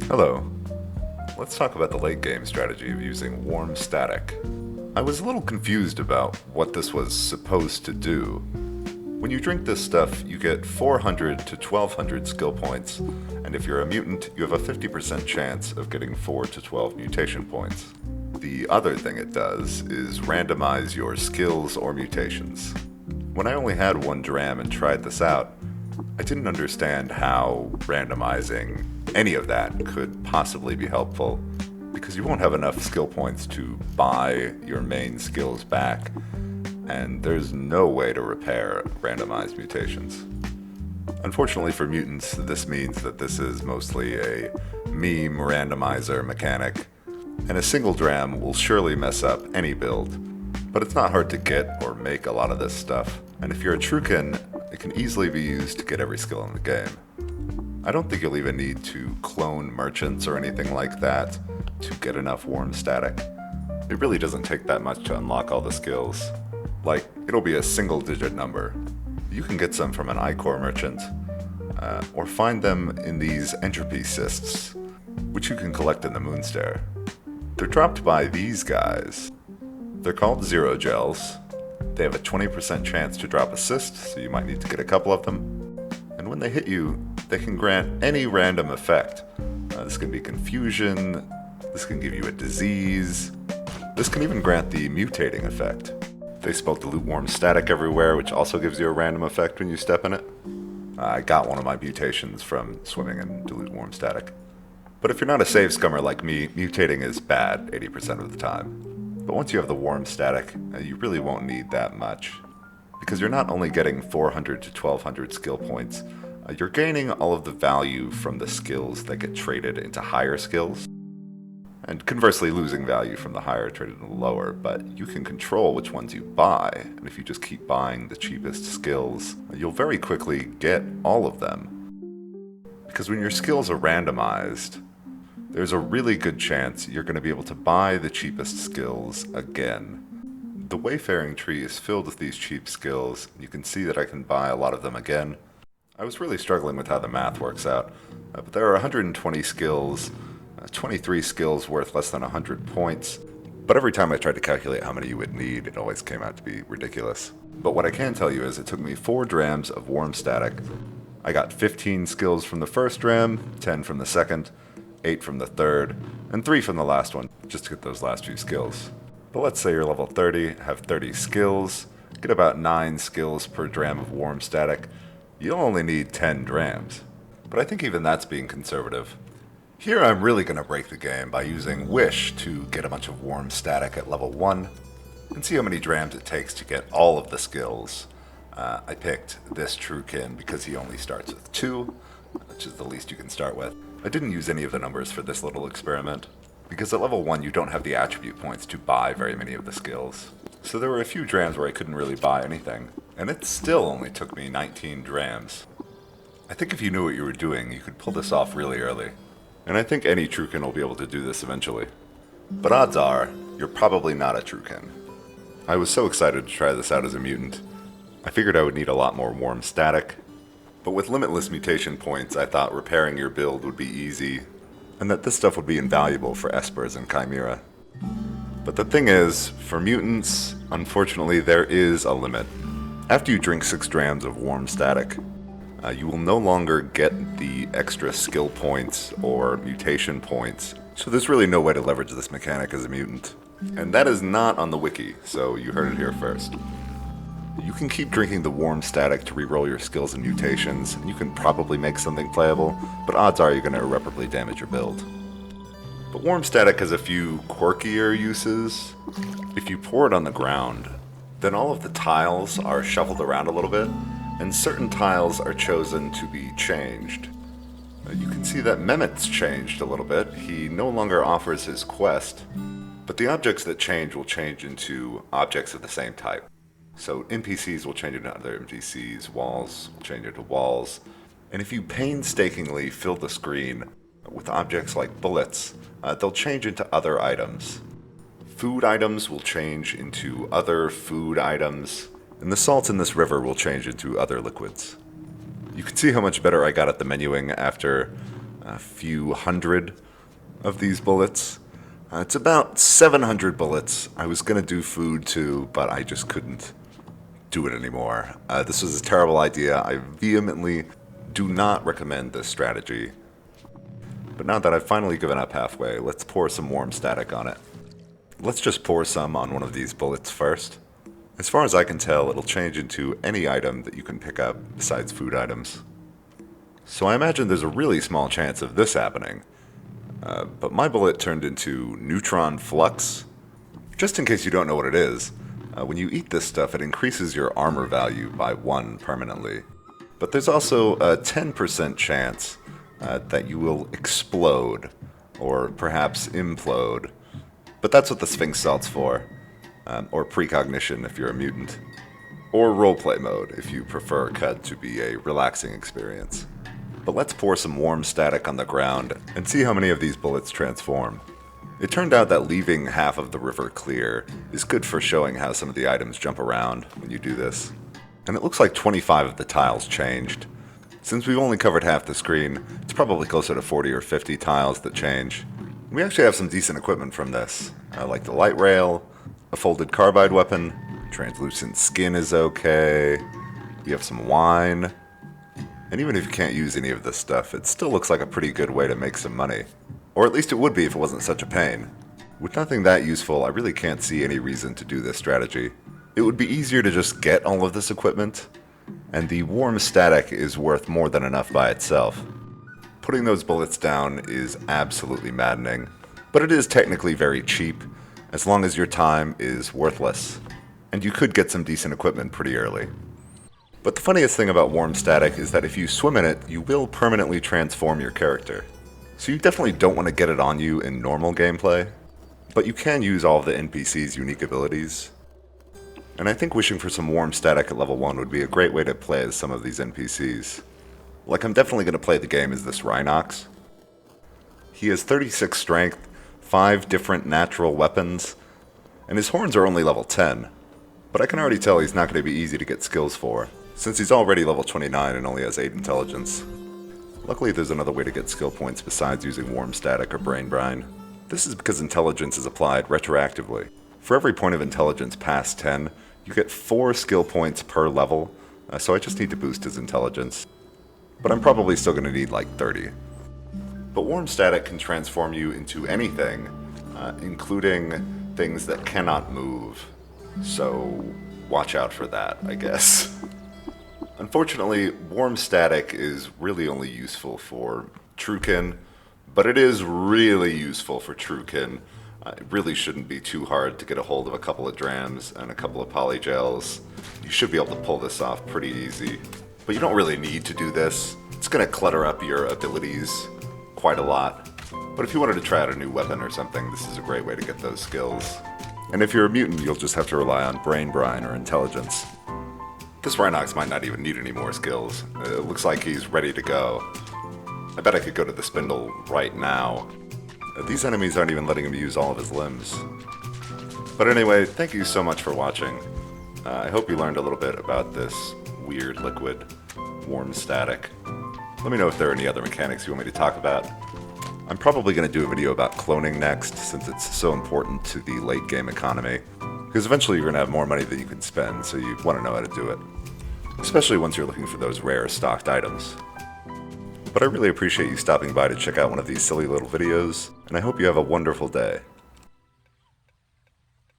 Hello. Let's talk about the late game strategy of using warm static. I was a little confused about what this was supposed to do. When you drink this stuff, you get 400 to 1200 skill points, and if you're a mutant, you have a 50% chance of getting 4 to 12 mutation points. The other thing it does is randomize your skills or mutations. When I only had one dram and tried this out, I didn't understand how randomizing any of that could possibly be helpful, because you won't have enough skill points to buy your main skills back, and there's no way to repair randomized mutations. Unfortunately for mutants, this means that this is mostly a meme randomizer mechanic, and a single dram will surely mess up any build, but it's not hard to get or make a lot of this stuff, and if you're a Trukin, it can easily be used to get every skill in the game. I don't think you'll even need to clone merchants or anything like that to get enough warm static. It really doesn't take that much to unlock all the skills. Like, it'll be a single digit number. You can get some from an iCore merchant, or find them in these entropy cysts, which you can collect in the Moonstare. They're dropped by these guys. They're called zero gels. They have a 20% chance to drop a cyst, so you might need to get a couple of them. And when they hit you, they can grant any random effect. This can be confusion, this can give you a disease, this can even grant the mutating effect. They spout the loot warm static everywhere, which also gives you a random effect when you step in it. I got one of my mutations from swimming in dilute warm static. But if you're not a save scummer like me, mutating is bad 80% of the time. But once you have the warm static, you really won't need that much. Because you're not only getting 400 to 1200 skill points, you're gaining all of the value from the skills that get traded into higher skills, and conversely losing value from the higher traded into lower, but you can control which ones you buy, and if you just keep buying the cheapest skills, you'll very quickly get all of them. Because when your skills are randomized, there's a really good chance you're going to be able to buy the cheapest skills again. The Wayfaring tree is filled with these cheap skills, and you can see that I can buy a lot of them again. I was really struggling with how the math works out, but there are 120 skills, 23 skills worth less than 100 points, but every time I tried to calculate how many you would need, it always came out to be ridiculous. But what I can tell you is it took me 4 drams of warm static. I got 15 skills from the first dram, 10 from the second, 8 from the third, and 3 from the last one, just to get those last few skills. But let's say you're level 30, have 30 skills, get about 9 skills per dram of warm static. You'll only need 10 drams. But I think even that's being conservative. Here I'm really going to break the game by using Wish to get a bunch of warm static at level 1, and see how many drams it takes to get all of the skills. I picked this Trukin because he only starts with 2, which is the least you can start with. I didn't use any of the numbers for this little experiment, because at level 1 you don't have the attribute points to buy very many of the skills. So there were a few drams where I couldn't really buy anything, and it still only took me 19 drams. I think if you knew what you were doing, you could pull this off really early. And I think any Trukin will be able to do this eventually. But odds are, you're probably not a Trukin. I was so excited to try this out as a mutant. I figured I would need a lot more warm static, but with limitless mutation points, I thought repairing your build would be easy, and that this stuff would be invaluable for Espers and Chimera. But the thing is, for mutants, unfortunately there is a limit. After you drink 6 drams of warm static, you will no longer get the extra skill points or mutation points, so there's really no way to leverage this mechanic as a mutant. And that is not on the wiki, so you heard it here first. You can keep drinking the warm static to reroll your skills and mutations, and you can probably make something playable, but odds are you're going to irreparably damage your build. But warm static has a few quirkier uses. If you pour it on the ground, then all of the tiles are shuffled around a little bit, and certain tiles are chosen to be changed. You can see that Mehmet's changed a little bit. He no longer offers his quest, but the objects that change will change into objects of the same type. So NPCs will change into other NPCs, walls will change into walls, and if you painstakingly fill the screen with objects like bullets, they'll change into other items. Food items will change into other food items, and the salt in this river will change into other liquids. You can see how much better I got at the menuing after a few hundred of these bullets. It's about 700 bullets. I was going to do food too, but I just couldn't do it anymore. This was a terrible idea. I vehemently do not recommend this strategy. But now that I've finally given up halfway, let's pour some warm static on it. Let's just pour some on one of these bullets first. As far as I can tell, it'll change into any item that you can pick up besides food items. So I imagine there's a really small chance of this happening. But my bullet turned into neutron flux. Just in case you don't know what it is, when you eat this stuff, it increases your armor value by 1 permanently. But there's also a 10% chance that you will explode, or perhaps implode. But that's what the Sphinx Salt's for. Or precognition if you're a mutant. Or roleplay mode if you prefer CUD to be a relaxing experience. But let's pour some warm static on the ground and see how many of these bullets transform. It turned out that leaving half of the river clear is good for showing how some of the items jump around when you do this. And it looks like 25 of the tiles changed. Since we've only covered half the screen, it's probably closer to 40 or 50 tiles that change. We actually have some decent equipment from this, like the light rail, a folded carbide weapon, translucent skin is okay, you have some wine, and even if you can't use any of this stuff, it still looks like a pretty good way to make some money. Or at least it would be if it wasn't such a pain. With nothing that useful, I really can't see any reason to do this strategy. It would be easier to just get all of this equipment, and the warm static is worth more than enough by itself. Putting those bullets down is absolutely maddening, but it is technically very cheap, as long as your time is worthless, and you could get some decent equipment pretty early. But the funniest thing about warm static is that if you swim in it, you will permanently transform your character. So you definitely don't want to get it on you in normal gameplay, but you can use all of the NPC's unique abilities. And I think wishing for some warm static at level 1 would be a great way to play as some of these NPCs. Like, I'm definitely going to play the game as this Rhinox. He has 36 strength, 5 different natural weapons, and his horns are only level 10. But I can already tell he's not going to be easy to get skills for, since he's already level 29 and only has 8 intelligence. Luckily there's another way to get skill points besides using warm static or brain brine. This is because intelligence is applied retroactively. For every point of intelligence past 10, you get 4 skill points per level, so I just need to boost his intelligence. But I'm probably still going to need like 30. But warm static can transform you into anything, including things that cannot move. So watch out for that, I guess. Unfortunately, warm static is really only useful for Truekin, but it is really useful for Truekin. It really shouldn't be too hard to get a hold of a couple of drams and a couple of polygels. You should be able to pull this off pretty easy. But you don't really need to do this. It's going to clutter up your abilities quite a lot. But if you wanted to try out a new weapon or something, this is a great way to get those skills. And if you're a mutant, you'll just have to rely on brain brine or intelligence. This Rhinox might not even need any more skills. It looks like he's ready to go. I bet I could go to the spindle right now. These enemies aren't even letting him use all of his limbs. But anyway, thank you so much for watching. I hope you learned a little bit about this weird liquid, warm static. Let me know if there are any other mechanics you want me to talk about. I'm probably going to do a video about cloning next, since it's so important to the late game economy. Because eventually you're going to have more money than you can spend, so you want to know how to do it. Especially once you're looking for those rare stocked items. But I really appreciate you stopping by to check out one of these silly little videos, and I hope you have a wonderful day.